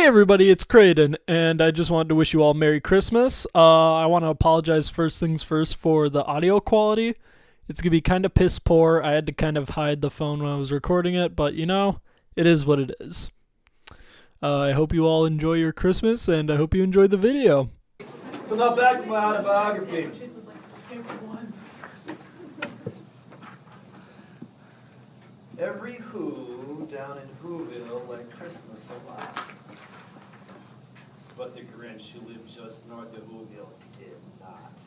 Hey everybody, it's Criaden, and I just wanted to wish you all Merry Christmas. I want to apologize first things first for the audio quality. It's going to be kind of piss poor. I had to kind of hide the phone when I was recording it, but you know, it is what it is. I hope you all enjoy your Christmas, and I hope you enjoy the video. So now back to my autobiography. Every Who down in Whoville liked Christmas a lot. But the Grinch, who lived just north of Whoville, did not.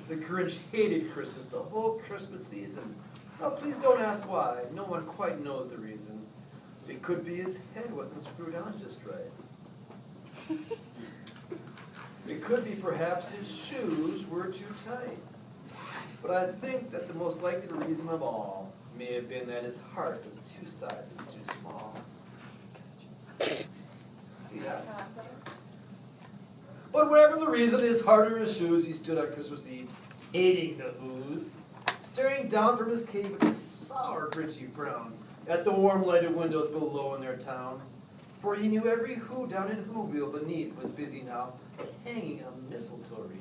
The Grinch hated Christmas the whole Christmas season. Now please don't ask why. No one quite knows the reason. It could be his head wasn't screwed on just right. It could be perhaps his shoes were too tight. But I think that the most likely reason of all may have been that his heart was 2 sizes too small. See that? But whatever the reason, his heart or his shoes, he stood on Christmas Eve, hating the Who's, staring down from his cave with a sour, grinchy frown at the warm lighted windows below in their town. For he knew every Who down in Whoville beneath was busy now, hanging a mistletoe wreath.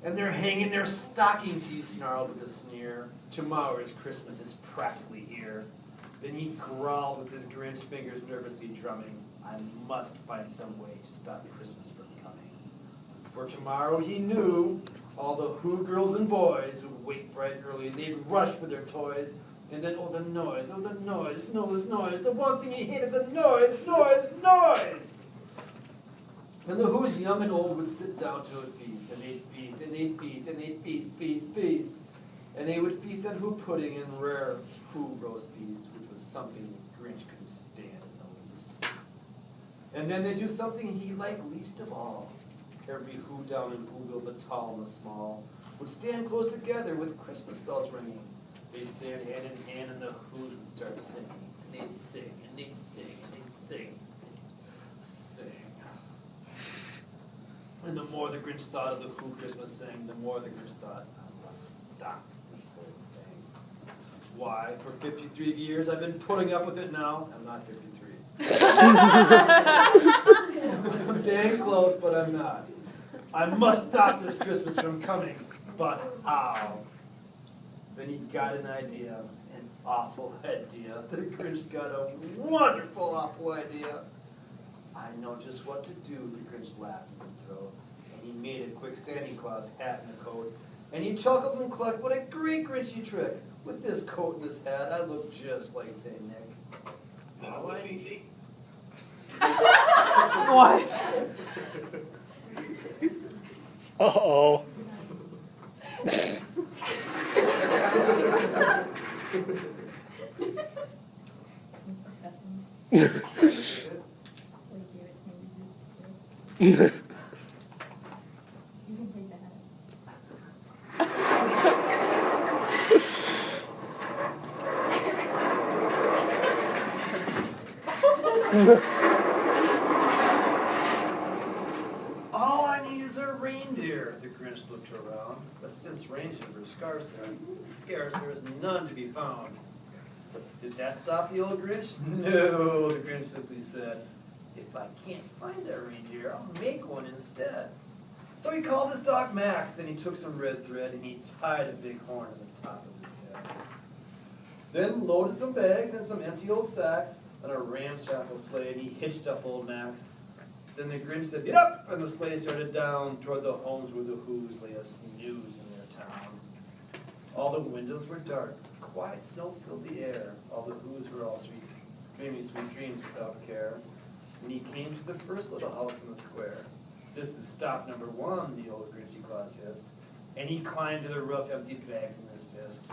And they're hanging their stockings, he snarled with a sneer. Tomorrow is Christmas, it's practically here. Then he growled with his Grinch fingers nervously drumming, I must find some way to stop Christmas from coming. For tomorrow, he knew, all the Who girls and boys would wake bright early, they'd rush for their toys, and then, oh the noise, the one thing he hated, the noise! And the Who's young and old would sit down to a feast, and they'd feast, and they'd feast, and they'd feast. And they would feast on Who pudding and rare Who roast beef, which was something the Grinch couldn't stand in the least. And then they'd do something he liked least of all. Every Who down in Whoville, the tall and the small, would stand close together with Christmas bells ringing. They'd stand hand in hand, and the Who's would start singing. And they'd sing, and they'd sing, and they'd sing. And the more the Grinch thought of the Who Christmas sang, the more the Grinch thought, I must stop this whole thing. Why? For 53 years I've been putting up with it now. I'm not 53. I'm dang close, but I'm not. I must stop this Christmas from coming, but how? Then he got an idea, an awful idea. The Grinch got a wonderful, awful idea. I know just what to do, the Grinch laughed in his throat. And he made a quick Santa Claus hat and a coat. And he chuckled and clucked, what a great Grinchy trick. With this coat and this hat, I look just like St. Nick. Now I see. What? Uh-oh. You can take that. All I need is a reindeer, the Grinch looked around. But since reindeer were scarce, there was none to be found. Did that stop the old Grinch? No, the Grinch simply said, if I can't find a reindeer, I'll make one instead. So he called his dog Max, then he took some red thread and he tied a big horn on the top of his head. Then loaded some bags and some empty old sacks on a ramshackle sleigh and he hitched up old Max. Then the Grinch said, get up! And the sleigh started down toward the homes where the Who's lay a snooze in their town. All the windows were dark. Quiet snow filled the air. All the Who's were all dreaming sweet dreams without care. When he came to the first little house in the square, this is stop number 1, the old Grinchy Claus hissed. And he climbed to the roof, empty bags in his fist.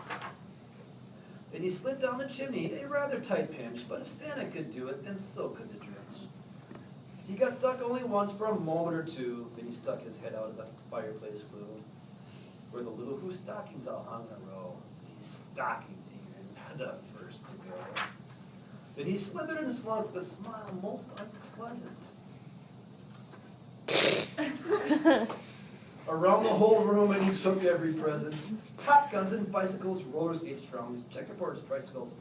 Then he slid down the chimney, a rather tight pinch, but if Santa could do it, then so could the Grinch. He got stuck only once for a moment or two, then he stuck his head out of the fireplace flue, where the little Who stockings all hung in a row. These stockings, he grins, are the first to go. Then he slithered and slunk with a smile most unpleasant. Around the whole room, and he took every present. Pop guns and bicycles, roller skates, drums, checkerboards, tricycles,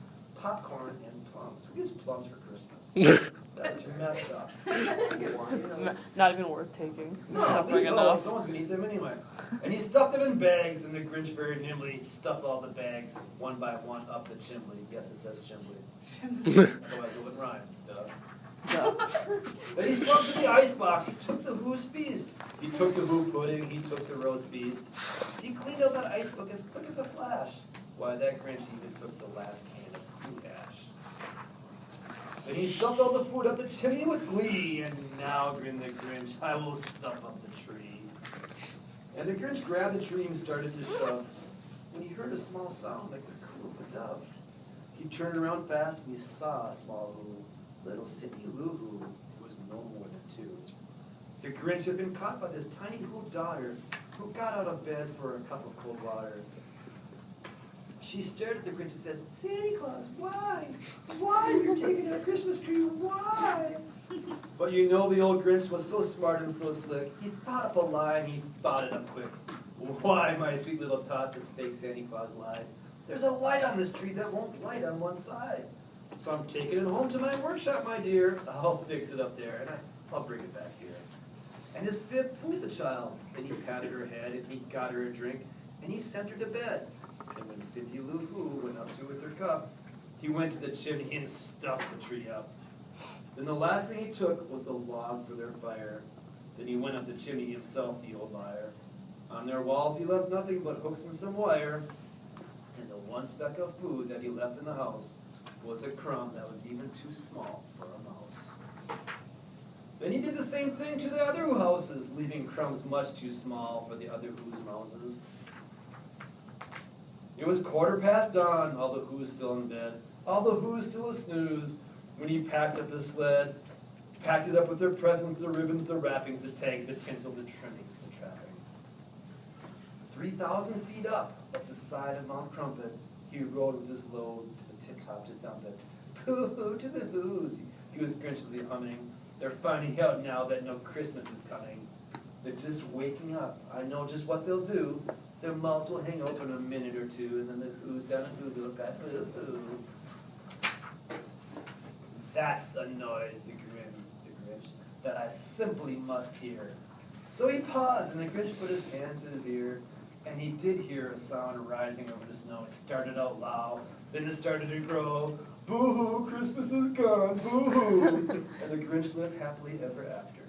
popcorn and plums. Who gets plums for Christmas? That's messed up. It's not even worth taking. No, Suffering leave enough. those. No one's gonna eat them anyway. And he stuffed them in bags, and the Grinch very nimbly stuffed all the bags one by one up the chimney. Yes, it says chimney. Otherwise it wouldn't rhyme. Duh. Then he slumped in the icebox. He took the Who's Feast. He took the Who pudding. He took the roast beast. He cleaned out that ice book as quick as a flash. Why, that Grinch even took the last can of Who hash. Then he stuffed all the food up the chimney with glee. And now, grinned the Grinch, I will stuff up the tree. And the Grinch grabbed the tree and started to shove, when he heard a small sound like the coo of a dove. He turned around fast and he saw a small Who, little Cindy Lou Who, who was no more than 2. The Grinch had been caught by this tiny Who daughter, who got out of bed for a cup of cold water. She stared at the Grinch and said, Santa Claus, why? Why are you taking our Christmas tree? Why? But you know the old Grinch was so smart and so slick. He thought up a lie and he thought it up quick. Why, my sweet little tot, that fake Santa Claus lied? There's a light on this tree that won't light on one side. So I'm taking it home to my workshop, my dear. I'll fix it up there, and I'll bring it back here. And his fib fooled the child. Then he patted her head, and he got her a drink, and he sent her to bed. And when Cindy Lou Who went up to with her cup, he went to the chimney and stuffed the tree up. Then the last thing he took was the log for their fire. Then he went up the chimney himself, the old liar. On their walls he left nothing but hooks and some wire. And the one speck of food that he left in the house was a crumb that was even too small for a mouse. Then he did the same thing to the other Who houses, leaving crumbs much too small for the other Who's mouses. It was 15:15 dawn, all the Who's still in bed, all the Who's still a snooze, when he packed up his sled, packed it up with their presents, the ribbons, the wrappings, the tags, the tinsel, the trimmings, the trappings. 3,000 feet up the side of Mount Crumpet, he rode with his load to the tip-top to dump it. Hoo-hoo to the Who's, he was grinchily humming. They're finding out now that no Christmas is coming. They're just waking up. I know just what they'll do. Their mouths will hang open a minute or two, and then the Who's down in Whoville got hoo-hoo. That's a noise, the Grinch, that I simply must hear. So he paused, and the Grinch put his hand to his ear, and he did hear a sound rising over the snow. It started out loud, then it started to grow. Boo-hoo, Christmas is gone, boo-hoo. And the Grinch lived happily ever after.